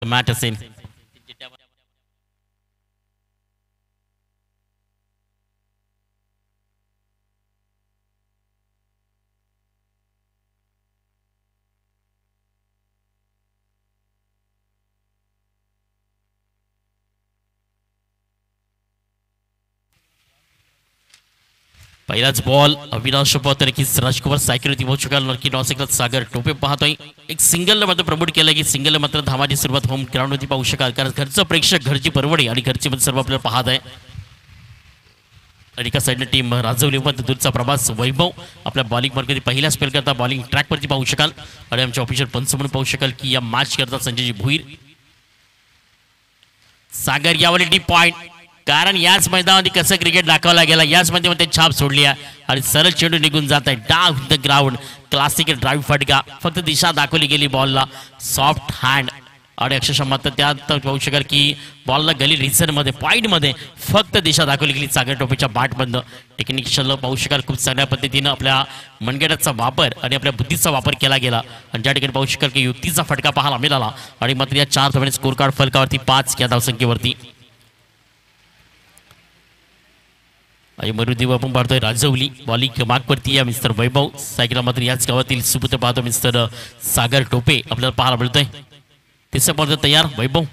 Mat असेल. पहिलाच ball Avinash Pawar की राजकुमार सायकल होती बहुत चुका लकी नॉसिकल सागर टोपे पाहतोय एक सिंगल मात्र प्रमोट केलं की सिंगल मात्र धावाची सुरुवात होम ग्राउंड होती पाहू शकाल कारण घरचं प्रेक्षक घरची परवडी आणि घरची मध्ये सर्व आपल्याला पाहत आहे. आणि एका साईडने टीम राजवली मध्ये दूरचा प्रवास वैभव आपल्या बॉलिंग मार्गवरती पहिला स्पेल करता बॉलिंग ट्रॅकवरती पाहू शकाल आणि आमच्या ऑफिशियल पंच म्हणून पाहू शकाल की या मॅच करता संजयजी भुईर सागर यावर डी पॉइंट कारण याच मैदानामध्ये कसं क्रिकेट दाखवला गेला याच मध्ये छाप सोडली आहे आणि सरळ चेंडू निघून जात आहे down the ground classical drive फटका फक्त दिशा दाखवली गेली बॉलला सॉफ्ट हँड आणि अक्षरशः मात्र त्यात पाहू शकाल की बॉलला गली रिझनमध्ये पॉईंटमध्ये फक्त दिशा दाखवली गेली सागर टोपेच्या बॅटमधनं टेक्निशियनला पाहू शकाल खूप चांगल्या पद्धतीनं आपल्या मनगटाचा वापर आणि आपल्या बुद्धीचा वापर केला गेला आणि ज्या ठिकाणी पाहू शकाल की युक्तीचा फटका पाहायला मिळाला आणि मात्र या 4 धावांनी स्कोर कार्ड फलकावरती 5 या धावसंख्येवरती. आणि मरुदेव आपण पाहतोय राजवली बॉलिंग मागवरती या मिस्टर वैभव सायकल मात्र याच गावातील सुपुत्र पाहतो मिस्टर सागर टोपे आपल्याला पाहायला मिळतोय. तिसरं पॉइंट तयार वैभव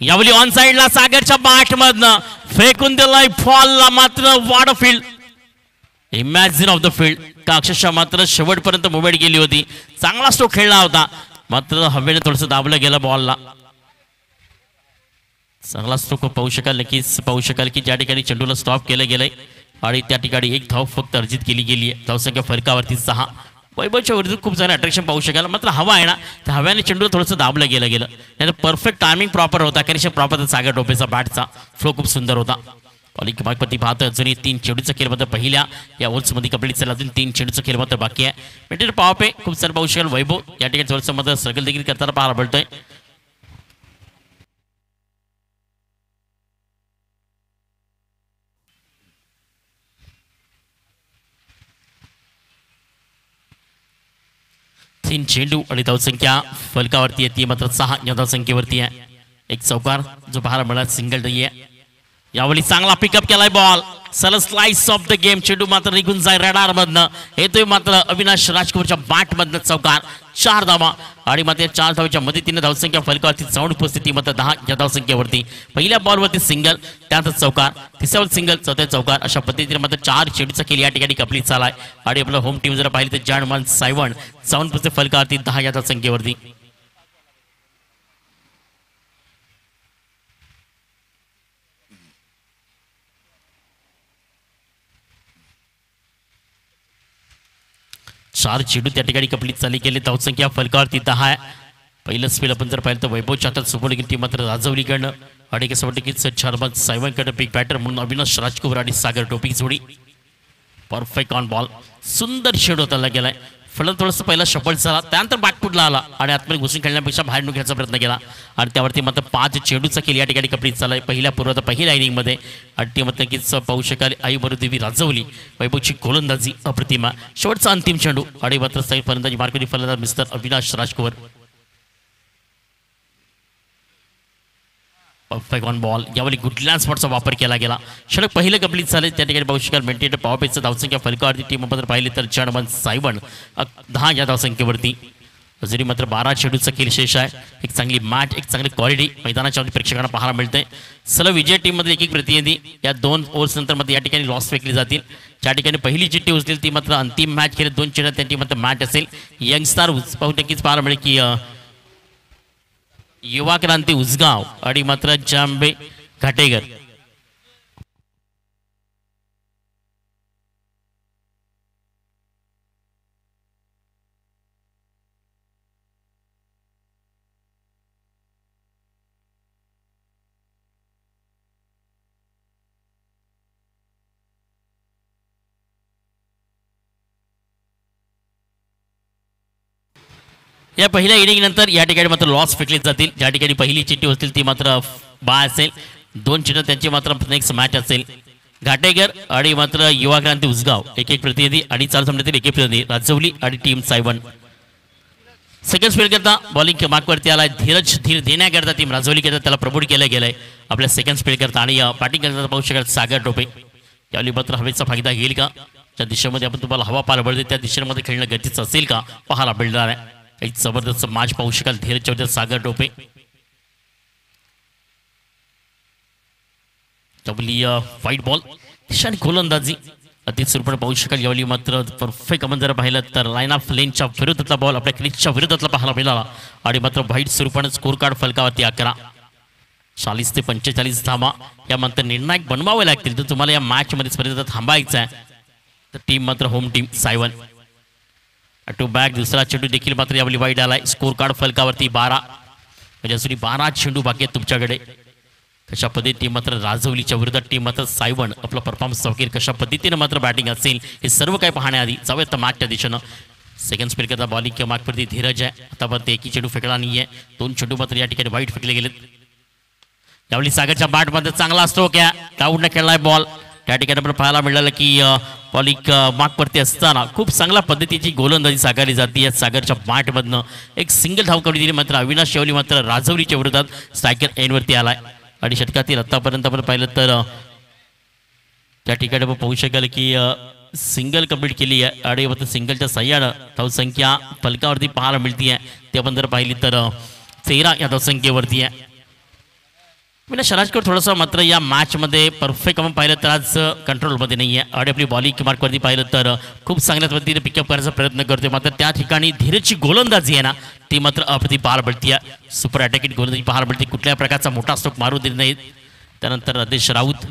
यावली ऑन साइडला सागरच्या बॅटमधनं फेकून दिलाय फॉलला मात्र वाड field imagine of the field का अक्षरशः मात्र शेवटपर्यंत मुवमेंट गेली होती चांगला स्ट्रोक खेळला होता मात्र हवेने थोडंसं दाबलं गेलं बॉलला चांगला स्ट्रोक पाहू शकाल नक्कीच पाहू शकाल की ज्या ठिकाणी चेंडूला स्टॉप केलं गेलंय आणि त्या ठिकाणी एक धाव फक्त अर्जित केली गेली आहे धावसंख्या फरकावरती 6 वैभवच्या विरुद्ध खूप सारे अट्रॅक्शन पाहू शकाल मात्र हवा आहे ना त्या हव्याने चेंडूला थोडंसं दाबलं गेलं नाही परफेक्ट टायमिंग प्रॉपर होता कॅरेक्शन प्रॉपर सागर टोपेचा बॅटचा फ्लो खूप सुंदर होता. बॉलिंग मागपती पाहतो अजूनही 3 चेंडूचा खेळ मात्र पहिल्या या ओव्हर्समध्ये कंप्लीट झाला अजून 3 चेंडूचा खेळ मात्र बाकी आहे मेंटेन पॉवर पे खूप सारे पाहू शकाल वैभव या ठिकाणी थोडंसं मात्र स्ट्रगल देखील करताना पाहायला मिळतोय. तीन चेंडू आणि धावसंख्या फलकावरती आहे ती मात्र 6 या धावसंख्येवरती आहे. एक चौकार जो पाहायला मिळाला सिंगल नाही आहे यावेळी चांगला पिकअप केलाय बॉल सरळ स्लाइस ऑफ द गेम चेंडू मात्र निघून जाय रडार मधनं येतोय मात्र अविनाश राजकुमारच्या बॅट मधनं चौकार 4 धावा आणि मात्र 4 धावाच्या मदतीने धावसंख्या फलकावरती जाऊन उपस्थिती मात्र 10 या धावसंख्येवरती पहिल्या बॉलवरती सिंगल त्यानंतर चौकार तिसऱ्यावर सिंगल चौथ्या चौकार अशा पद्धतीने मात्र 4 चेंडूचा खेळ या ठिकाणी कंप्लीट झालाय आणि आपलं होम टीम जर पाहिली तर जॉन सायवन जाऊन उपस्थित फलकावरती 10 या धावसंख्येवरती. चार चेंडू त्या ठिकाणी कंप्लीट झाले गेले धावसंख्या फलकावरती 10 आहे. पहिलं स्पेल आपण जर पाहिलं तर वैभवच्या हातात सुपर टीम मात्र राजवलीकडनं आणि कसं वाटतं की शर्मा सायवनकडनं बिग बॅटर म्हणून अविनाश राजकुमार आणि सागर टोपी जोडी परफेक्ट ऑन बॉल सुंदर शेड होताना गेलाय फलक थोडंसं पहिला शफल झाला त्यानंतर बॅकफुटला आला आणि आतमध्ये घुसून खेळण्यापेक्षा बाहेर निघण्याचा प्रयत्न केला आणि त्यावरती मात्र 5 चेंडूचा खेळ या ठिकाणी कंप्लीट झाला पहिल्या पूर्वात पहिल्या इनिंगमध्ये आणि ती मात्र नक्कीच पाहू शकाल आई मरुदेवी राजवली वैभवची गोलंदाजी अप्रतिमा शेवटचा अंतिम चेंडू आणि मात्र फलंदाजी मार्करी फलंदाज mister Avinash Rajkumar perfect on ball यावेळी गुडलँड स्पॉटचा वापर केला गेला षटक पहिलं कंप्लीट झाले त्या ठिकाणी पाहू शकाल मेंटेन पॉवर पेचं धावसंख्या फलकावरती टीम मात्र पाहिली तर जॉन सायवन 10 या धावसंख्येवरती अजूनही मात्र 12 चेंडूचा खेळ शेष आहे. एक चांगली मॅच एक चांगली क्वालिटी मैदानाच्या प्रेक्षकांना पाहायला मिळते. सलग विजय टीममध्ये एक प्रतिनिधी या 2 ओव्हर्स नंतर मध्ये या ठिकाणी लॉस फेकली जातील ज्या ठिकाणी पहिली चिठ्ठी उचलेल ती मात्र अंतिम मॅच खेळत 2 चेंडू त्यांची मात्र मॅच असेल. यंगस्टार पाहू नक्कीच पाहायला मिळेल की युवा क्रांती उसगाव आणि मात्र जांबे घाटेगर या पहिल्या इनिंग नंतर या ठिकाणी मात्र लॉस फेकले जातील ज्या ठिकाणी पहिली चिठ्ठी होतील ती मात्र बा असेल 2 चिठ्ठी त्यांची मात्र नेक्स्ट मॅच असेल. घाटेकर आणि मात्र युवा क्रांती उसगाव एक प्रतिनिधी आणि 4 सामन्यातील एक प्रतिनिधी राजवली आणि टीम सायवन सेकंड स्पेल करता बॉलिंग मार्कवरती आलाय धीरज धीर देण्याकरता टीम राजवली करता त्याला प्रमोट केलं गेलंय आपल्या सेकंड स्पेल करता आणि बॅटिंग करता पाहू शकाल सागर टोपे यावेळी मात्र हवेचा फायदा घेईल का ज्या दिशेमध्ये आपण तुम्हाला हवा पाहायला मिळते त्या दिशेमध्ये खेळणं गरजेचं असेल का पाहायला मिळणार आहे एक जबरदस्त मॅच पाहू शकाल धीरजच्या विरुद्ध सागर टोपे डबली व्हाईट बॉल दिशाने गोलंदाजी अति सुरपण पाहू शकाल यावेळी मात्र परफेक्ट आपण जर पाहिलं तर लाईन ऑफ लेनच्या विरोधातला बॉल आपल्या क्रिजच्या विरोधातला पाहायला मिळाला आणि मात्र व्हाईट सुरपण स्कोर कार्ड फलकावरती 11 40 ते 45 धावा यानंतर निर्णायक बनवावे लागतील तर तुम्हाला या मॅच मध्ये स्पर्धेत थांबायचं आहे तर टीम मात्र home team Saywan to back दुसरा चेंडू देखील मात्र यावेळी वाईट आलाय स्कोर कार्ड फलकावरती 12 म्हणजे अजून 12 चेंडू बाकी आहेत तुमच्याकडे कशा पद्धतीने मात्र राजवलीच्या विरोधात टीम मात्र सायवन आपला परफॉर्मन्स दाखवेल कशा पद्धतीने मात्र बॅटिंग असेल हे सर्व काही पाहण्याआधी जाऊयात मागच्या दिशेनं सेकंड स्पेल करता बॉलिंग किंवा मागवरती धीरज आहे आतापर्यंत एकही चेंडू फेकला नाही आहे 2 चेंडू मात्र या ठिकाणी वाईट फेकले गेलेत यावेळी सागरच्या बॅटमध्ये चांगला असतो क्या डाऊन खेळलाय बॉल त्या ठिकाणी आपण पाहायला मिळालं की बॉलिंग मार्कवरती असताना खूप चांगल्या पद्धतीची गोलंदाजी साकारली जाते या सागरच्या बॅटमधनं एक सिंगल धाव कमी दिली मात्र अविनाश यावेळी मात्र राजवलीच्या विरोधात स्ट्रायकर एंडवरती आलाय आणि षटकातील आतापर्यंत आपण पाहिलं तर त्या ठिकाणी आपण पाहू शकाल की सिंगल कंप्लीट केली आहे आणि मात्र सिंगलच्या सह्यानं धावसंख्या फलकावरती पाहायला मिळते आहे ते आपण जर पाहिली तर 13 या धावसंख्येवरती आहे म्हणजे शराजकर थोडंसं मात्र या मॅचमध्ये परफेक्ट आपण पाहिलं तर आज कंट्रोलमध्ये नाही आहे आणि आपली बॉलिंग मार्कवरती पाहिलं तर खूप चांगल्या पद्धतीने पिकअप करण्याचा प्रयत्न करते मात्र त्या ठिकाणी धीरजची गोलंदाजी आहे ना ती मात्र अप्रति पाहायला मिळते सुपर अटॅकिंग गोलंदाजी पाहायला मिळते कुठल्या प्रकारचा मोठा स्ट्रोक मारू देत नाहीत त्यानंतर आदेश राऊत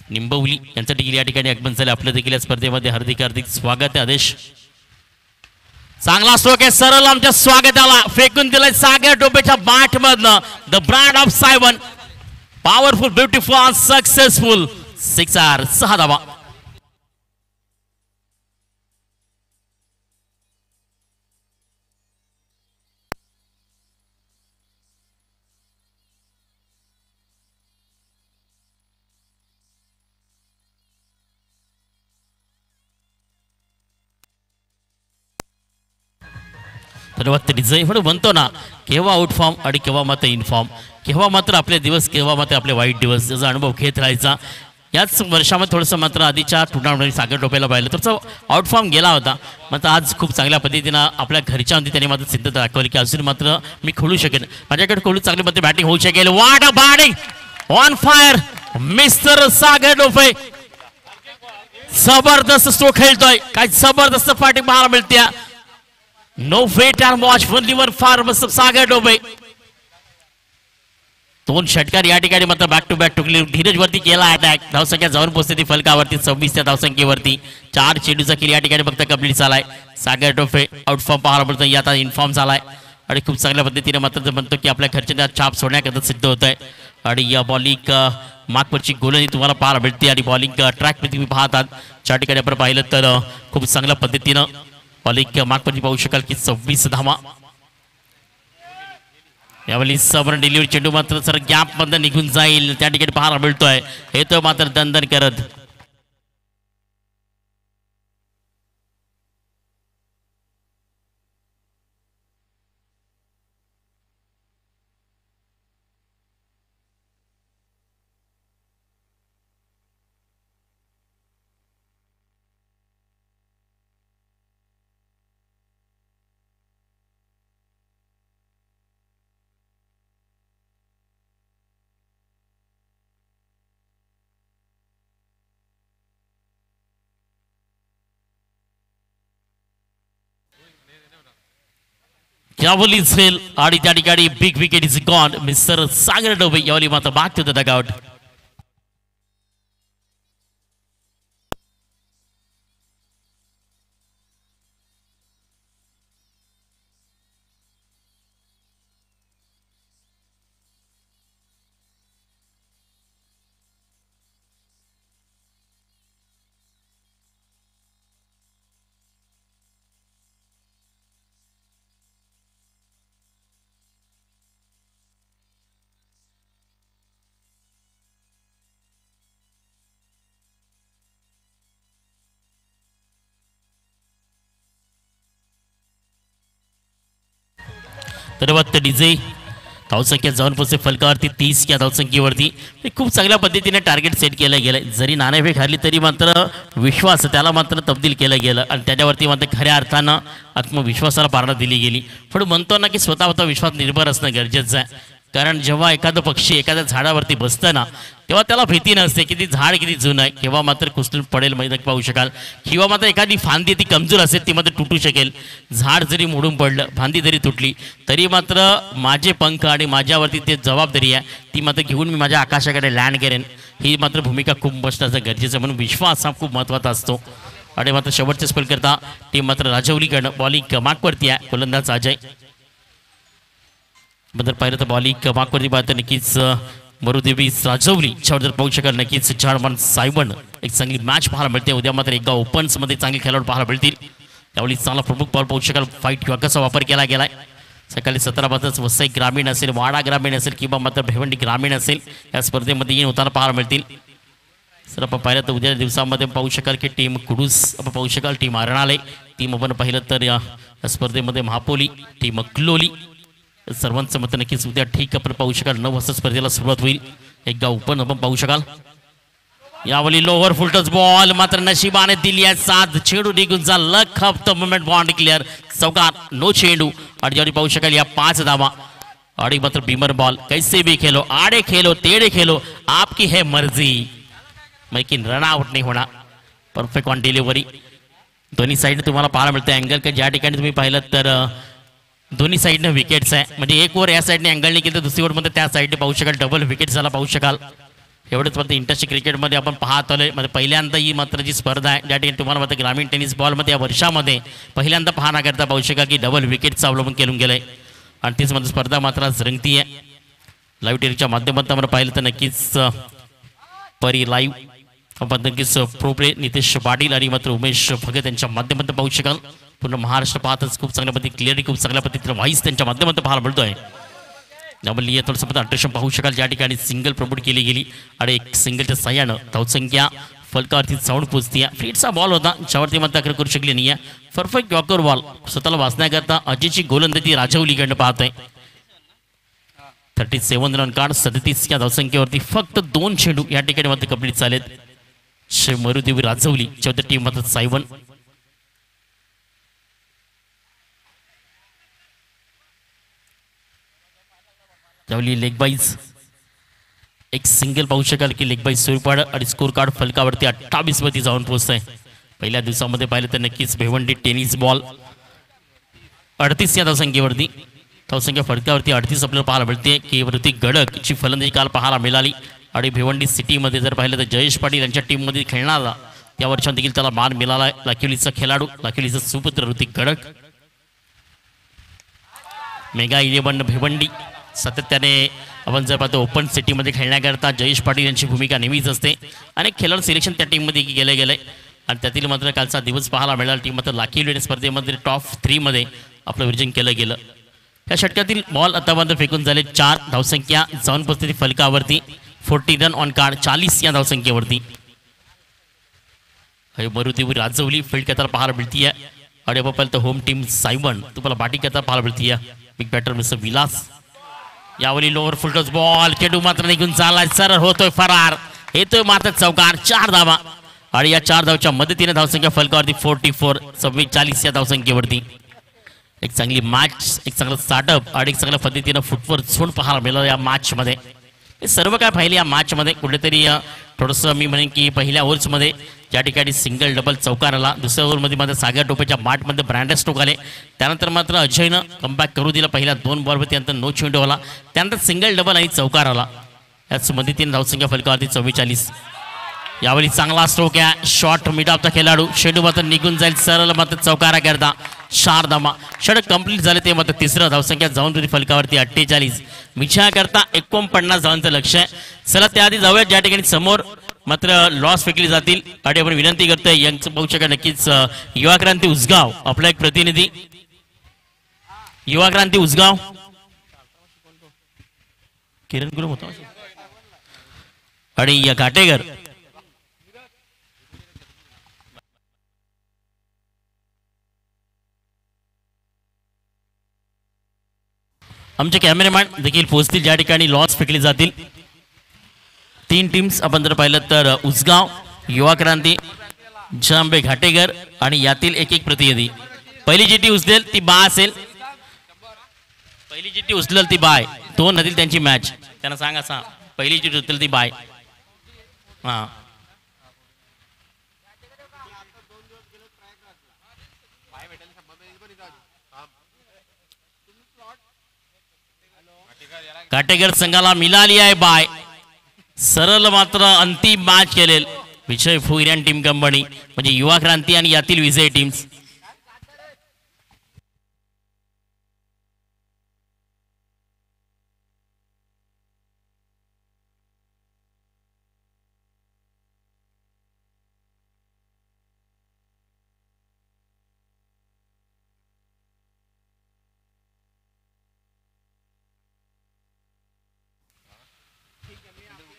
निंबवली यांचं देखील या ठिकाणी आगमन झाले आपलं देखील या स्पर्धेमध्ये हार्दिक स्वागत आहे आदेश चांगला स्ट्रोक आहे सरळ आमच्या स्वागताला फेकून दिलाय सागर टोपेच्या बॅटमधनं द ब्रँड ऑफ सायवन पॉवरफुल ब्युटिफुल and सक्सेसफुल 6 धावा धन्यवाद रिजय म्हणतो ना केव्हा आउट फॉर्म आणि केव्हा मात्र इनफॉर्म केव्हा मात्र आपले दिवस केव्हा मात्र आपले वाईट दिवस याचा अनुभव घेत राहायचा याच वर्षामध्ये थोडंसं मात्र आधीच्या टुर्नामेंटमध्ये सागर टोपेला पाहिलं तर आउट फॉर्म गेला होता मात्र आज खूप चांगल्या पद्धतीनं आपल्या घरच्यामध्ये त्यांनी मात्र सिद्धता दाखवली की अजून मात्र मी खोलू शकेन माझ्याकडे खोलू चांगली मध्ये बॅटिंग होऊ शकेल what a batting on fire mister Sagar Tope जबरदस्त स्ट्रोक खेळतोय काय जबरदस्त बॅटिंग पाहायला मिळते no wait and watch only one फार मस्त सागर टोपे 2 षटकार या ठिकाणी मात्र बॅक टू बॅक टुकली धीरज वरती केला अटॅक धावसंख्या जाऊन पोहोचते ती फलकावरती 26 त्या धावसंख्येवरती 4 चेंडूचा किल या ठिकाणी फक्त कंप्लीट झालाय सागर टोपे आउटफॉर्म पाहायला मिळतो आता इन्फॉर्म झालाय आणि खूप चांगल्या पद्धतीने मात्र म्हणतो की आपल्या घरच्या छाप सोडण्याकरता सिद्ध होत आहे आणि या बॉलिंग मार्कवरची गोलंदाजी तुम्हाला पाहायला मिळते आणि बॉलिंग ट्रॅक तुम्ही पाहतात ज्या ठिकाणी आपण पाहिलं तर खूप चांगल्या पद्धतीनं बॉलिंग मार्कवरती पाहू शकाल की 26 धावा यावेळी सबन डिलिव्हरी चेंडू मात्र सर गॅप मध्ये निघून जाईल त्या ठिकाणी पाहायला मिळतोय हे तर मात्र दणदण करत यावली झेल आणि त्या ठिकाणी big wicket is gone mister Sagar Tope यावली मात्र बॅक टू द डगआउट तर वाटतं डीजे धावसंख्या जाऊन पोहोचते फलकावरती 30 या धावसंख्येवरती. खूप चांगल्या पद्धतीने टार्गेट सेट केलं गेलं. जरी नाणेफेक हरली तरी मात्र विश्वास त्याला मात्र तब्दील केलं गेलं आणि त्याच्यावरती मात्र खऱ्या अर्थानं आत्मविश्वासाला पारणा दिली गेली. पण म्हणतो ना की स्वतःवरचा विश्वास निर्भर असणं गरजेचं आहे. कारण जेव्हा एखादं पक्षी एखाद्या झाडावरती बसतं ना तेव्हा त्याला भीती नसते की ती झाड किती जुनं आहे, केव्हा मात्र कुसलून पडेल मैदान पाहू शकाल, किंवा मात्र एखादी फांदी ती कमजोर असेल ती मात्र तुटू शकेल. झाड जरी मोडून पडलं, फांदी जरी तुटली तरी मात्र माझे पंख आणि माझ्यावरती ते जबाबदारी आहे ती मात्र घेऊन मी माझ्या आकाशाकडे लँड करेन. ही मात्र भूमिका खूप मस्त असं गरजेचं, म्हणून विश्वास हा खूप महत्त्वाचा असतो. आणि मात्र शेवटचे स्पेल करता टीम मात्र राजौलीकडनं बॉलिंग कमाकवरती आहे. गोलंदाज अजय बद्दल पाहिलं तर बॉलिंग कमाकवरती पाहिलं तर नक्कीच मरुदेवी राजौली त्यावर जर पाहू शकाल नक्कीच झाडमान सायबन एक चांगली मॅच पाहायला मिळते. उद्या मात्र एकदा ओपन्समध्ये चांगले खेळाडू पाहायला मिळतील. त्यावेळी चांगला प्रमुख बॉल पाहू शकाल. फाईट योगाचा वापर केला गेला आहे. सकाळी 17 वसई ग्रामीण असेल, वाडा ग्रामीण असेल किंवा मात्र भिवंडी ग्रामीण असेल या स्पर्धेमध्ये येऊन होताना पाहायला मिळतील. सर आपण पाहिलं तर उद्या दिवसामध्ये पाहू शकाल की टीम कुडूस आपण पाहू शकाल, टीम अर्णालय, टीम आपण पाहिलं तर या स्पर्धेमध्ये महापोली, टीम अक्लोली सर्वांचं मत नक्कीच उद्या ठीक आपण पाहू शकाल. 9 वाजता स्पर्धेला सुरुवात होईल. एक गाव ओपन आपण पाहू शकाल. यावेळी लोअर फुलटच बॉल मात्र नशिबाने दिली आहे साथ. चेंडू निघून जा luck of the moment bond clear चौकार नो चेंडू. आणि यावेळी पाहू शकाल या 5 धावा आणि मात्र बीमर बॉल. कैसे भी खेलो, आडे खेलो तेडे खेलो, आपकी है मर्जी, लेकिन रन आउट नाही होणार. Perfect on delivery. दोन्ही साईडने तुम्हाला पाहायला मिळतं अँगल का ज्या ठिकाणी तुम्ही पाहिलं तर दोन्ही साईडनं विकेट्स आहे. म्हणजे एक ओव्हर या साईडने अँगलने केलं तर दुसरी ओव्हरमध्ये त्या साईडने पाहू शकाल डबल विकेट झाला पाहू शकाल. एवढंच मात्र इंटरनॅशनल क्रिकेटमध्ये आपण पाहत आलोय. म्हणजे पहिल्यांदा ही मात्र जी स्पर्धा आहे ज्या ठिकाणी तुम्हाला मात्र ग्रामीण टेनिस बॉलमध्ये या वर्षामध्ये पहिल्यांदा पाहण्याकरता पाहू शकाल की डबल विकेटचं अवलंबन केलं गेलंय. आणि तीच मात्र स्पर्धा मात्र आज रंगती आहे. लाईव्ह टेलिव्हिजनच्या माध्यमातून आपण पाहिलं तर नक्कीच परी लाईव्ह आपण नक्कीच प्रो प्ले नितेश पाटील आणि मात्र उमेश भगत यांच्या माध्यमातून पाहू शकाल. पूर्ण महाराष्ट्र पाहतच खूप चांगल्या पद्धती क्लिअरली खूप चांगल्या पद्धतीने व्हाईस त्यांच्या माध्यमातून पाहायला मिळतोय. त्यामुळे थोडंसं पद्धत अल्ट्रेशन पाहू शकाल ज्या ठिकाणी सिंगल प्रमोट केली गेली आणि एक सिंगलच्या सहाय्यानं धावसंख्या फलकावरती जाऊन पोहोचती आहे. फ्रीटचा बॉल होता ज्यावरती मात्र तक्रार करू शकली नाही आहे. परफेक्ट यॉर्कर बॉल स्वतःला वाचण्याकरता अजयची गोलंदाजी राजौलीकडनं पाहत आहे. 37 रन कार्ड 37 या धावसंख्येवरती फक्त 2 चेंडू या ठिकाणी मात्र कंप्लीट झालेत. मरुदेवी राजौली च्या टीम मात्र 7 त्यावेळी लेग बाईज एक सिंगल पाहू शकाल की लेग बाईज सुरपाड आणि स्कोर कार्ड फलकावरती 28 वरती जाऊन पोहोचत आहे. पहिल्या दिवसामध्ये पाहिलं तर नक्कीच भिवंडी टेनिस बॉल 38 या धावसंख्येवरती धावसंख्या फलकावरती 38 आपल्याला पाहायला मिळते की ऋतिक गडकची फलंदाजी काल पाहायला मिळाली. आणि भिवंडी सिटीमध्ये जर पाहिलं तर जयेश पाटील यांच्या टीममध्ये खेळणारा या वर्षात देखील त्याला मान मिळाला आहे. लाकिवलीचा खेळाडू, लाकिवलीचा सुपुत्र ऋतिक गडक. मेगा 11 भिवंडी सातत्याने आपण जर पाहतो ओपन सिटीमध्ये खेळण्याकरता जयेश पाटील यांची भूमिका नेहमीच असते. अनेक खेळाडू सिलेक्शन त्या टीममध्ये केले गेले आणि त्यातील मात्र कालचा दिवस पाहायला मिळाला. टीम मात्र लाकिवली स्पर्धेमध्ये टॉप 3 मध्ये आपलं विजन केलं गेलं. या षटकातील बॉल आता मात्र फेकून झाले 4 धावसंख्या जाऊन पोहोचते फलकावरती 40 रन ऑन कार्ड 40 या धावसंख्येवरती. मरुदेवी राजौली फील्ड करता पाहायला मिळतीये आणि आपण तर होम टीम सायवन तुम्हाला बॅटिंग करता पाहायला मिळतीये. बिग बॅटर मिस्टर विलास. यावेळी लोअर फुलटच बॉल चेंडू मात्र निघून चाललाय सरळ होतोय फरार. येतोय मात्र चौकार 4 धावा आणि या 4 धावच्या मदतीने धावसंख्या फलकावरती 44 या धावसंख्येवरती. एक चांगली मॅच, एक चांगलं स्टार्टअप आणि एक चांगल्या पद्धतीनं फुटवर झोन पाहायला मिळालं या मॅचमध्ये. हे सर्व काय पाहिले या मॅचमध्ये कुठेतरी थोडंसं मी म्हणेन की पहिल्या ओव्हर्समध्ये ज्या ठिकाणी सिंगल डबल चौकार आला, दुसऱ्या ओव्हरमध्ये मात्र सागर टोपेच्या माठमध्ये ब्रँडन स्टोक आले. त्यानंतर मात्र अजयनं कमबॅक करू दिला. पहिल्या 2 बॉलवरती त्यानंतर नो चेंडू आला, त्यानंतर सिंगल डबल आणि चौकार आला. याच मदतीने धावसंख्या फलकावरती 44. यावेळी चांगला स्ट्रोक आहे, शॉट मिड ऑफचा खेळाडू चेंडू मात्र निघून जाईल सरळ मात्र चौकारा करता 4 धावा. षटक कंप्लीट झाले ते मात्र तिसरं धावसंख्या जाऊन तुझी फलकावरती 48. विजयाकरता 49 धावांचं लक्ष आहे. चला त्याआधी जाऊया ज्या ठिकाणी समोर मात्र लॉस फेकली जातील आणि आपण विनंती करतोय यांचं पाहू शका नक्कीच युवा क्रांती उसगाव आपला एक प्रतिनिधी युवा क्रांती उसगाव किरण गुरु होता आणि या घाटेकर आमचे कॅमेरामॅन देखील पोहोचतील ज्या ठिकाणी लॉस फेकले जातील. 3 टीम्स आपण जर पाहिलं तर उसगाव, युवा क्रांती, जांबे घाटेकर आणि यातील एक प्रतिनिधी. पहिली चिठ्ठी उचलेल ती बा असेल. पहिली चिठ्ठी उचलेल ती बाय. 2 नदील त्यांची मॅच. त्यांना सांगा पहिली चिठ्ठी उचलेल ती बाय. हां काटेकर संघाला मिळाली आहे बाय. सरळ मात्र अंतिम मॅच केलेल विजय फुगऱ्यान टीम कंपनी म्हणजे युवा क्रांती आणि यातील विजय टीम्स.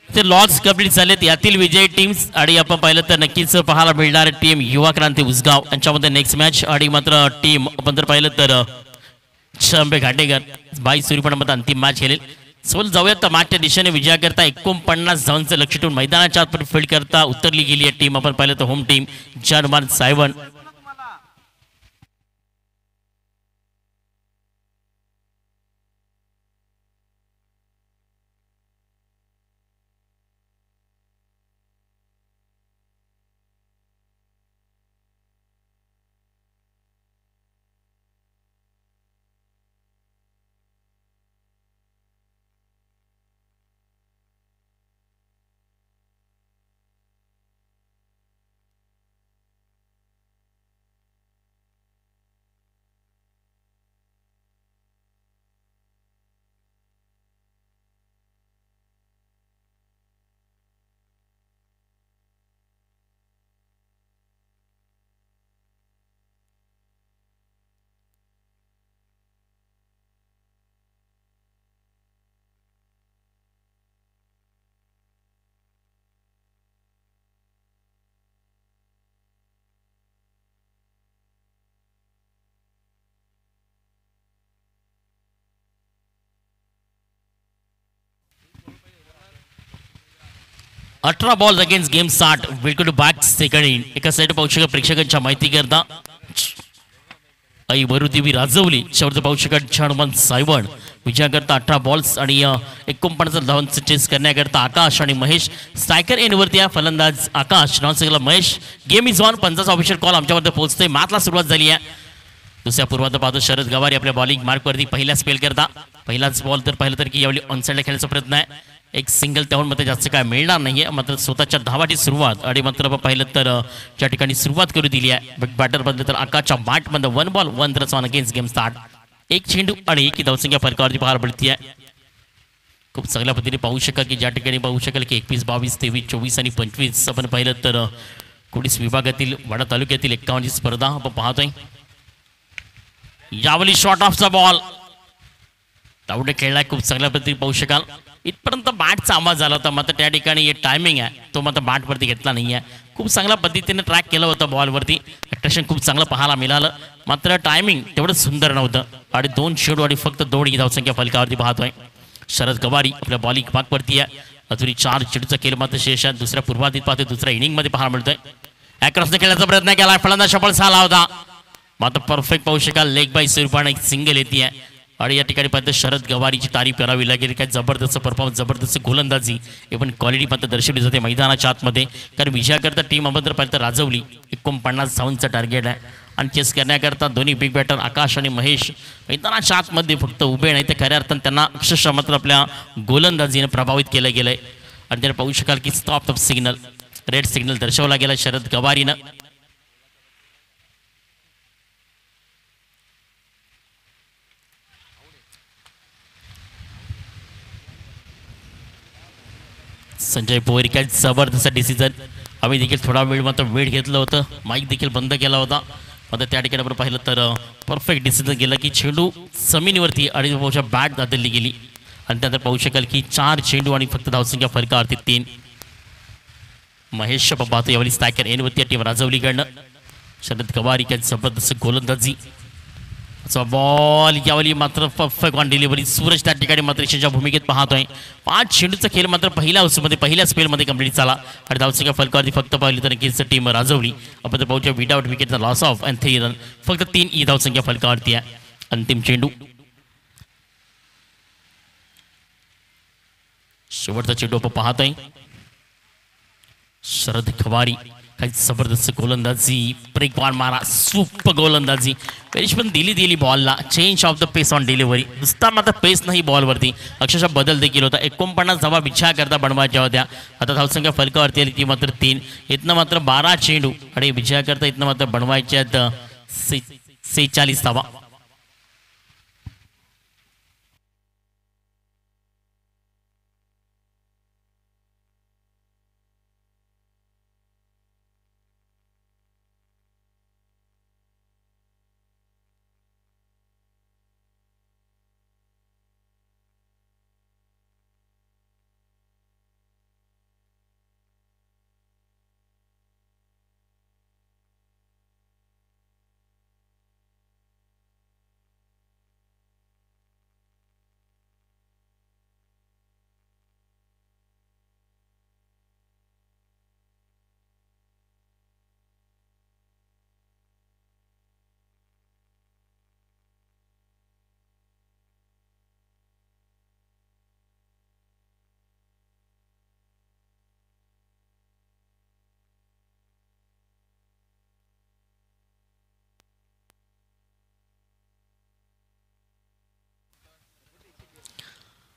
ते लॉस कंप्लीट झालेत यातील विजय टीम्स आणि आपण पाहिलं तर नक्कीच पाहायला मिळणार टीम युवा क्रांती उसगाव यांच्यामध्ये नेक्स्ट मॅच. आणि मात्र टीम आपण जर पाहिलं तर शंभे घाटेकर 22 सूर्यपणामध्ये अंतिम मॅच खेळेल. सोल जाऊयात तर मॅचच्या दिशेने विजया करता 49 धावांचं लक्ष ठेवून मैदानाच्या आतमध्ये फील्ड करता उतरली गेली आहे टीम. आपण पाहिलं तर होम टीम जर्मन 7. अठरा ball against game 60. Welcome to back second in. एका साईड पाहू शकता प्रेक्षकांच्या माहिती करता आई वरुदेवी राजवली शेवटचं पाहू शकता जर्मन 7 विजया करता 18 बॉल्स आणि 49 धावांचं चेस करण्याकरता आकाश आणि महेश. स्ट्रायकर एंडवरती आहे फलंदाज आकाश, नॉन स्ट्रायकरला Mahesh. Game is on. 50 official call आमच्यावर पोहोचतोय. मॅचला सुरुवात झाली आहे. दुसऱ्या पूर्वार्ध पाहतो शरद गवारी आपल्या बॉलिंग मार्कवरती पहिला स्पेल करता. पहिलाच बॉल तर पाहिलं तर की यावेळी ऑनसाईडला खेळण्याचा प्रयत्न आहे. एक सिंगल त्याहून मध्ये जास्त काय मिळणार नाहीये. मात्र स्वतःच्या धावाची सुरुवात आणि मात्र पाहिलं तर ज्या ठिकाणी सुरुवात करू दिली आहे बॅटर बदल तर आकाशच्या बॅटमध्ये 1 ball 1 run against game start. एक चेंडू आणि एक धावसंख्या फरकावरती पाहायला मिळते आहे. खूप चांगल्या पद्धतीने पाहू शकाल की ज्या ठिकाणी पाहू शकाल की 21, 22, 23, 24 आणि 25 आपण पाहिलं तर कोडीस विभागातील वाडा तालुक्यातील 51 स्पर्धा आपण पाहतोय. Yawali short ऑफचा ball Tawde खेळलाय. खूप चांगल्या पद्धतीने पाहू शकाल इथपर्यंत बॅटचा आवाज झाला होता. मात्र त्या ठिकाणी हे टायमिंग आहे तो मात्र बॅटवरती घेतला नाही आहे. खूप चांगल्या पद्धतीने ट्रॅक केलं होतं बॉलवरती. अट्रॅक्शन खूप चांगलं पाहायला मिळालं. मात्र टायमिंग तेवढं सुंदर नव्हतं आणि 2 चेंडू आणि फक्त 2 धावसंख्या फलकावरती पाहतोय. शरद गवारी आपल्या बॉलिंग पाकवरती आहे. अजूनही 4 चेंडूचा खेळ मात्र शेष आहे. दुसऱ्या पूर्वार्धीत पाहतोय दुसऱ्या इनिंगमध्ये पाहायला मिळतोय. ॲक्रॉसने खेळण्याचा प्रयत्न केला. फलंदाज सफल झाला होता. मात्र परफेक्ट पाहू शकाल लेग बाय स्वरूपाने एक सिंगल येते आहे. आणि या ठिकाणी पाहतं शरद गवारीची तारीफ करावी लागेल. काय जबरदस्त परफॉर्मन्स, जबरदस्त गोलंदाजी हे पण क्वालिटी पाहतं दर्शवली जाते मैदानाच्या आतमध्ये. कारण विजयाकरता टीम अभद्र पाहतं राजवली 49 धावांचं टार्गेट आहे. आणि चेस करण्याकरता दोन्ही बिग बॅटर आकाश आणि महेश मैदानाच्या आतमध्ये फक्त उभे नाही तर खऱ्या अर्थानं त्यांना अक्षरशः मात्र आपल्या गोलंदाजीने प्रभावित केलं गेलं आहे. आणि त्याला पाहू शकाल की stop of signal, red signal दर्शवला गेला शरद गवारीनं. संजय पोवारी काय जबरदस्त डिसिजन. आम्ही देखील थोडा वेळ मात्र वेळ घेतलं होतं. माईक देखील बंद केला होता. मात्र त्या ठिकाणी आपण पाहिलं तर परफेक्ट डिसिजन गेला की चेंडू जमिनीवरती आणि बहुशा बॅट दादरली गेली. आणि त्यानंतर पाहू शकाल की 4 चेंडू आणि फक्त धावसंख्या फरकावरती 3. महेश पाहतो यावेळी स्ट्रायकर एनवरती टीम राजवलीकडनं. शरद गवारी काय जबरदस्त गोलंदाजी बॉल यावली मात्र परफेक्ट ऑन डिलिव्हरी. सूरज त्या ठिकाणी मात्र यशाच्या भूमिकेत पाहतोय. 5 चेंडूचा खेळ मात्र पहिल्या ओव्हरमध्ये पहिल्या स्पेलमध्ये कंप्लीट झाला आणि धावसंख्या फलकावरती फक्त पाहिली तर नक्कीच टीम राजवली. आपण पाहूया विदाउट विकेटचा लॉस ऑफ अँड 3 रन. फक्त 3 ही धावसंख्या फलकावरती आहे. अंतिम चेंडू शेवटचा चेंडू आपण पाहतोय. शरद खवारी काही जबरदस्त गोलंदाजी. ब्रेक बॉल मारा. सुपर गोलंदाजी. पेश पण दिली बॉलला. Change of the pace on delivery. नुसता मात्र पेस नाही बॉलवरती अक्षरशः बदल देखील होता. 49 धावा विचार करता बनवायच्या होत्या. आता धावसंख्या फलकावरती आली ती मात्र 3. इथनं मात्र 12 चेंडू आणि विचार करता इथनं मात्र बनवायच्या 46 धावा.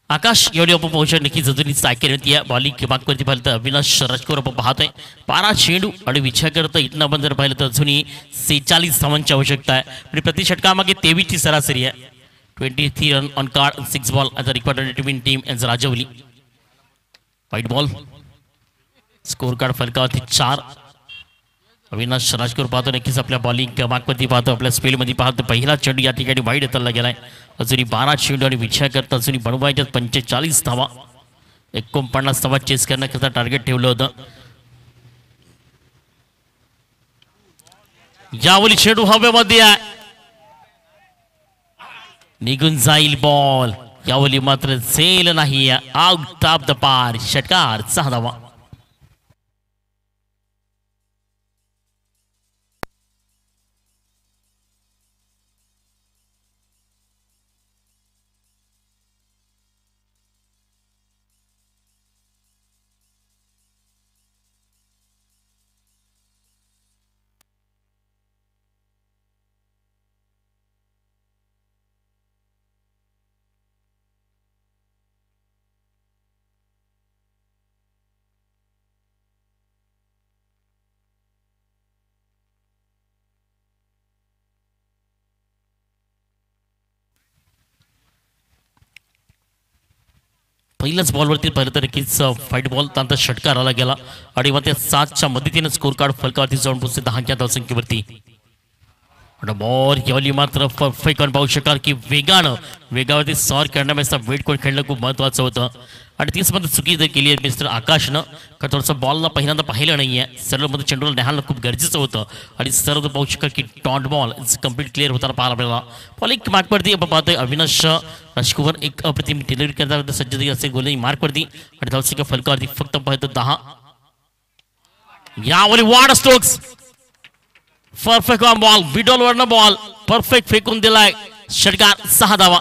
आकाश एवढी आपण पोहोचलो नक्की जजुरी सायकल या बॉलिंग किंमत करती पाहिलं तर अविनाश राजकोर आपण पाहतोय. 12 चेंडू आणि विचार करता इथनं आपण जर पाहिलं तर अजूनही 46 धावांची आवश्यकता आहे. आणि प्रति षटकामागे 23 ची सरासरी आहे. 23 run on card 6 ball as a required team team एज राजवली. White ball. स्कोर कार्ड फलकावरती 4. अविनाश राजकोर पाहतो नक्कीच आपल्या बॉलिंग क्रमांकवरती पाहतो आपल्या स्पेलमध्ये पाहतो. पहिला चेंडू या ठिकाणी वाईड येताना गेलाय. अजूनही 12 चेंडू आणि विचार करता अजूनही बनवायच्यात 45 धावा. 49 धावा चेस करण्याकरता टार्गेट ठेवलं होतं. यावली चेंडू हवेमध्ये आहे. निघून जाईल बॉल. यावली मात्र झेल नाही. आउट ऑफ द पार. षटकार 6 धावा. पहिल्याच बॉलवरती पाहिलं तर नक्कीच फाईट बॉल त्यानंतर षटकार आला गेला आणि मग त्या 7च्या मदतीने स्कोर कार्ड फलकावरती जाऊन पोहोचते 10 धावसंख्येवरती. बॉल यावली मात्र परफेक्ट पाहू शकाल की वेगावरती सॉर करण्यापेक्षा वेट कोण खेळणं खूप महत्त्वाचं होतं. आणि तीच मात्र चुकी जर केली आहे मिस्टर आकाशनं का थोडंसं बॉलला पहिल्यांदा पाहिलं नाही आहे. सरळमध्ये चेंडूला न्यायला खूप गरजेचं होतं आणि सर्व पाहू शकाल की टॉन्ट बॉल कम्प्लीट क्लिअर होताना पाहायला आपल्याला. बॉल एक मार्कवरती आपण पाहतोय अविनाश राजकुमार एक अप्रतिम डिलिव्हरी करता सज्ज असे गोलही मार्कवरती आणि धावसंख्या फलकावरती फक्त पाहतो 10. यावली वाड स्ट्रोक्स. परफेक्ट बॉल मिडल वरनं बॉल परफेक्ट फेकून दिलाय. षटकार 6 धावा.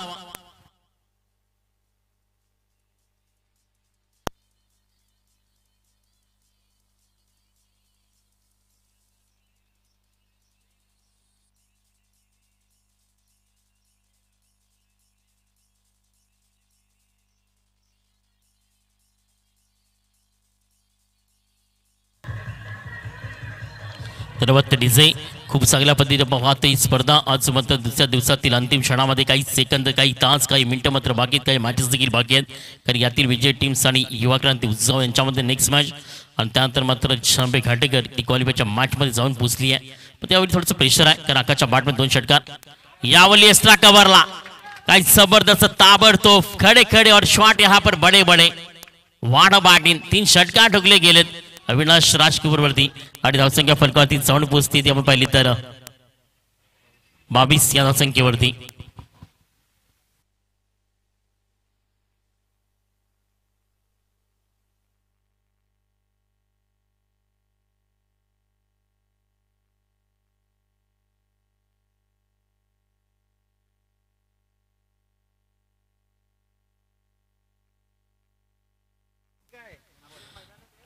धन्यवाद डीजे. खूप चांगल्या पद्धतीने पाहतो ही स्पर्धा. आज मात्र दुसऱ्या दिवसातील अंतिम क्षणामध्ये काही सेकंद काही तास काही मिनिटं मात्र बाकी आहेत. काही मॅचेस देखील बाकी आहेत. कारण यातील विजय टीम्स आणि युवा क्रांती उत्सव यांच्यामध्ये नेक्स्ट मॅच आणि त्यानंतर मात्र शंभे घाटेकर ती क्वालिफायच्या मॅचमध्ये जाऊन पोहोचली आहे. पण त्यावेळी थोडंसं प्रेशर आहे कारण आकाशच्या बॅटमध्ये 2 षटकार. यावली एक्स्ट्रा कव्हरला काही जबरदस्त ताबडतोब खडे खडे और शॉट यहाँ पर बड़े बड़े. वाडा बाटीन 3 षटकार ठोकले गेलेत अविनाश राजकुमार वरती आणि धावसंख्या फलकावरती जाऊन पोहोचते ती आपण पाहिली तर 22 या संख्येवरती.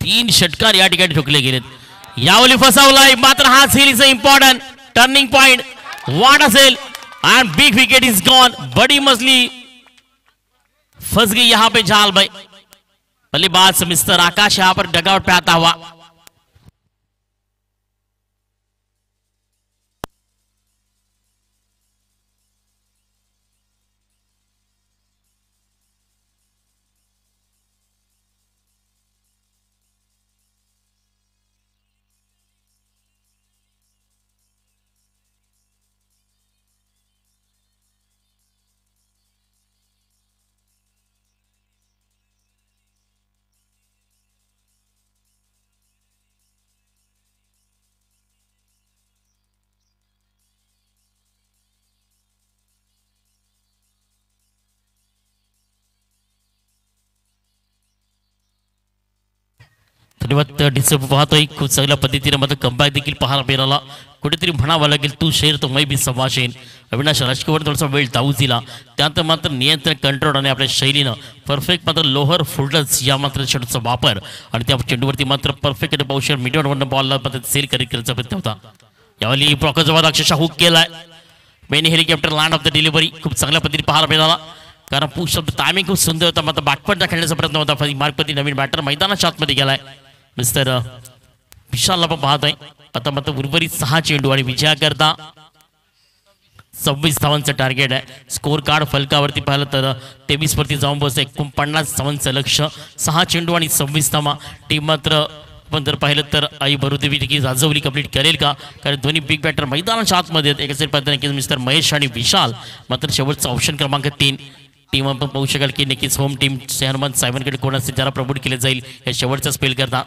तीन षटकार या ठिकाणी ठोकले गेलेत. यावली फसवलाय मात्र हा seal is important turning point. What असेल and big wicket is gone. बड़ी मछली फंस गई यहाँ पे जाल भाई. बल्लेबाज मिस्टर आकाश यहाँ पर डगआउट पे आता हुआ. डिसेंबर पाहतोय खूप चांगल्या पद्धतीने मात्र कमबॅक देखील पाहायला मिळाला. कुठेतरी म्हणावं लागेल तू शेर तो मै बी समाशेन. अविनाश राजकीवर थोडासा वेळ धावू दिला त्यानंतर मात्र नियंत्रण कंट्रोल आणि आपल्या शैलीनं परफेक्ट मात्र लोअर फुल्डर्स या मात्र चेंडूचा वापर आणि त्या चेंडूवरती मात्र परफेक्ट पावशेर मिडवरनं बॉलला मात्र सेल करायचा प्रयत्न होता. यावेळी ब्रॉकरचा बाद अक्षरशः हुक केलाय. Main helicopter land of the delivery खूप चांगल्या पद्धतीने पाहायला मिळाला कारण पुश ऑफ द टायमिंग खूप सुंदर होता. मात्र बॅकपॉइंटचा खेळण्याचा प्रयत्न होता. मार्कवरती नवीन बॅटर मैदानाच्या आतमध्ये गेलाय. मिस्टर विशालला पण पाहतोय. आता मात्र उर्वरित 6 चेंडू आणि विजयाकरता 26 धावांचं टार्गेट आहे. स्कोर कार्ड फलकावरती पाहिलं तर 23 वरती जाऊन बसतं. 49 धावांचं लक्ष. 6 चेंडू आणि 26 धावा. टीम मात्र आपण जर पाहिलं तर आई बरुदेवी देखील राजवली कंप्लीट करेल का कारण दोन्ही बिग बॅटर मैदानाच्या आतमध्ये आहेत. एका साईड पाहताना मिस्टर महेश आणि विशाल मात्र शेवटचा ऑप्शन क्रमांक 3. टीम आपण पाहू शकाल की नक्कीच होम टीम हनुमान साहेबांकडे कोण असतील ज्याला प्रमोट केले जाईल या शेवटचा स्पेल करता.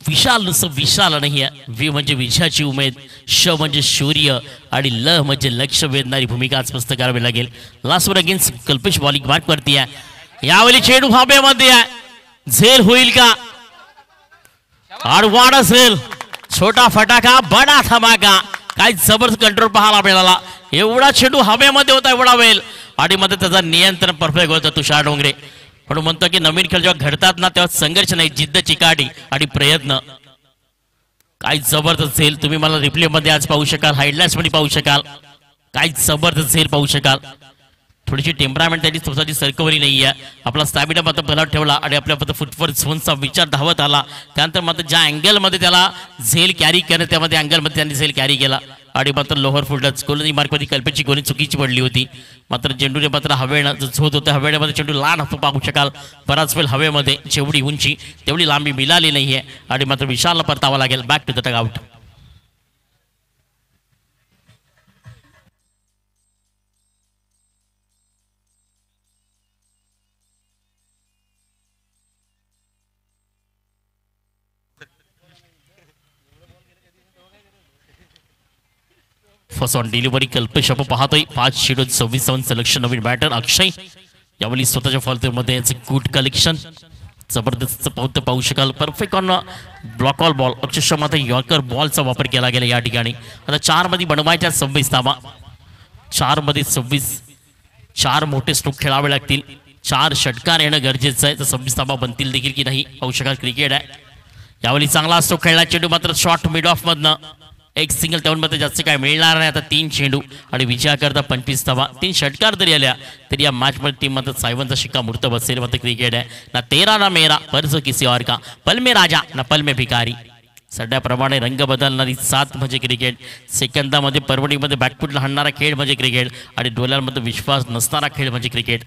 विशाल नुसतं विशाल नाही आहे. वि म्हणजे विजयाची उमेद, श म्हणजे शौर्य आणि ल म्हणजे लक्ष वेधणारी भूमिका आज स्पष्ट करावी लागेल. Last over against Kalpesh bowling mark वरती आहे. यावेळी चेंडू हवेमध्ये आहे. झेल होईल का? आडवाड असेल. छोटा फटाका बडा धमाका. काय जबरदस्त कंट्रोल पाहायला मिळाला. एवढा चेंडू हवेमध्ये होता एवढा वेळ आणि मध्ये त्याचा नियंत्रण परफेक्ट होतं तुषार डोंगरे. म्हणून म्हणतो की नवीन खेळ जेव्हा घडतात ना तेव्हा संघर्ष नाही जिद्द चिकाटी आणि प्रयत्न काय जबरदस्त झेल. तुम्ही मला रिप्ले मध्ये आज पाहू शकाल, हायलाइट्स मध्ये पाहू शकाल. काय जबरदस्त झेल पाहू शकाल. थोडीशी टेम्परामेंट त्याची स्वतःची सरकवली नाही आहे. आपला स्टॅमिना मात्र भला ठेवला आणि आपल्या फक्त फुटवर झोनचा विचार धावत आला. त्यानंतर मात्र ज्या अँगलमध्ये त्याला झेल कॅरी करणं त्यामध्ये अँगलमध्ये त्यांनी झेल कॅरी केला आणि मात्र लोअर फुल्डर्स गोलंदाजी मार्कमध्ये कल्पेची गोली चुकीची पडली होती. मात्र चेंडूने मात्र हवेनं झोत होतं. हवेमध्ये चेंडू लहान हात पाहू शकाल. बराच वेळ हवेमध्ये जेवढी उंची तेवढी लांबी मिळाली नाही आहे आणि मात्र विशालला परतावा लागेल. Back to the dugout. First on delivery Kalpesh आपण पाहतोय. 5 चेंडू 26 धावांचं लक्ष. नवीन बॅटर अक्षय यावेळी स्वतःच्या फॉलमध्ये गुड कलेक्शन जबरदस्त पाहू शकाल. Perfect on block all ball अक्षरशः मात्र यॉर्कर बॉलचा वापर केला गेला या ठिकाणी. आता 4 मध्ये बनवायच्या 26 धावा. 4 मध्ये 26. 4 मोठे स्ट्रोक खेळावे लागतील. 4 षटकार येणं गरजेचं आहे. तर 26 धावा बनतील देखील की नाही पाहू शकाल. क्रिकेट आहे यावेळी चांगला स्ट्रोक खेळला. चेंडू मात्र शॉर्ट मिड ऑफ मधनं एक सिंगल त्यामध्ये जास्त काय मिळणार नाही. आता 3 चेंडू आणि विजयाकरता 25 धावा. 3 षटकार जरी आल्या तरी या मॅचमध्ये टीम मात्र सायवनचा शिक्का मूर्त बसेल. मात्र क्रिकेट आहे ना तेरा ना मेरा पर्ज किसी और का, पल में राजा ना पल में भिकारी. सध्याप्रमाणे रंग बदलणारी 7 म्हणजे क्रिकेट. सेकंदामध्ये परवडीमध्ये बॅकफुटला हाणणारा खेळ म्हणजे क्रिकेट आणि डोळ्यांमध्ये विश्वास नसणारा खेळ म्हणजे क्रिकेट.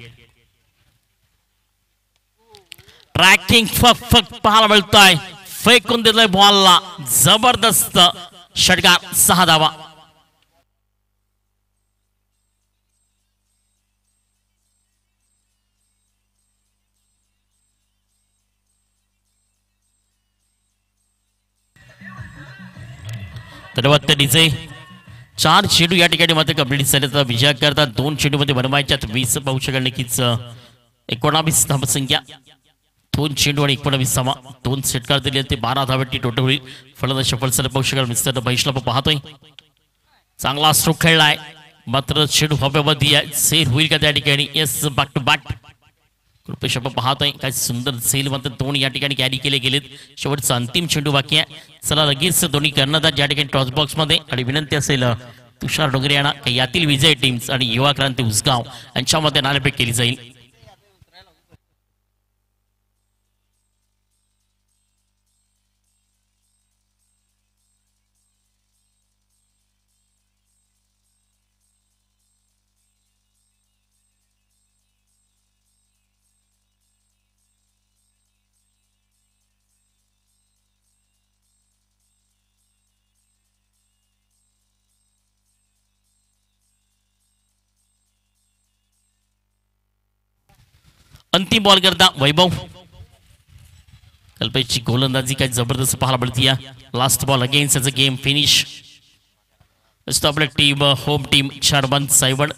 ट्रॅकिंग फक पाहायला मिळतोय. फेकून दिलंय बॉलला. जबरदस्त षटकार. 6 धावा. धन्यवाद डीजे. 4 चेंडू या ठिकाणी मात्र कंप्लीट झाले. तर विजय करता 2 चेंडूमध्ये बनवायच्यात 20 पाहू शकाल नक्कीच. 19 धावसंख्या. 2 चेंडू आणि 19 धावा. 2 षटकार दिले ते 12 धावेची टोटल होईल. फलंदाज सफल सर पाहू शकाल मिस्टर बैशला पाहतोय. चांगला स्ट्रोक खेळलाय मात्र चेंडू हवेमध्ये आहे. सेल होईल का त्या ठिकाणी? Yes, back to back. Krupesh आपण पाहतोय काय सुंदर सेल मात्र 2 या ठिकाणी कॅरी केले गेलेत. शेवटचा अंतिम चेंडू बाकी आहे. चला लगेच दोन्ही कर्णधार ज्या ठिकाणी टॉस बॉक्स मध्ये आणि विनंती असेल तुषार डोंगरे यांना यातील विजय टीम्स आणि युवा क्रांती उसगाव यांच्यामध्ये नाणेफेक केली जाईल. अंतिम बॉल करता वैभव. कल्पेशची गोलंदाजी काय जबरदस्त पाहायला मिळते. Last ball against as a game finish. आपल्या टीम होम टीम 4 बंद 7.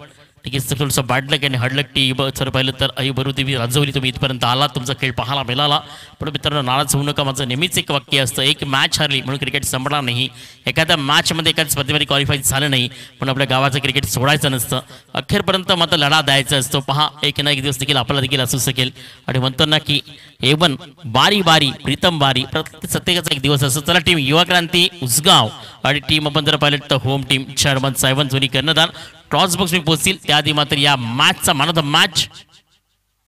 ठीक आहे, थोडंसं बॅडलक आणि हडलक टीम जर पाहिलं तर अहिबरुदेवी राजवली. तुम्ही इथपर्यंत आला, तुमचा खेळ पाहायला मिळाला. पण मित्रांनो नाराज होऊ नका. माझं नेहमीच एक वाक्य असतं, एक मॅच हरली म्हणून क्रिकेट संपणार नाही. एखाद्या मॅचमध्ये एखाद्या स्पर्धेमध्ये क्वालिफाय झालं नाही पण आपल्या गावाचं क्रिकेट सोडायचं नसतं. अखेरपर्यंत मात्र लढा द्यायचा असतो. पहा एक ना एक दिवस देखील आपल्याला देखील असू शकेल. आणि म्हणतो ना की एवन बारी बारी प्रीतम बारी, प्रत्येक सत्तेकाचा एक दिवस असतो. चला टीम युवा क्रांती उसगाव आणि टीम आपण जर पाहिलं तर होम टीम 4 बंद 7 दोन्ही कर्णधार टॉस बॉक्स मी पोहोचतील. त्याआधी मात्र या मॅचचा मॅन ऑफ द मॅच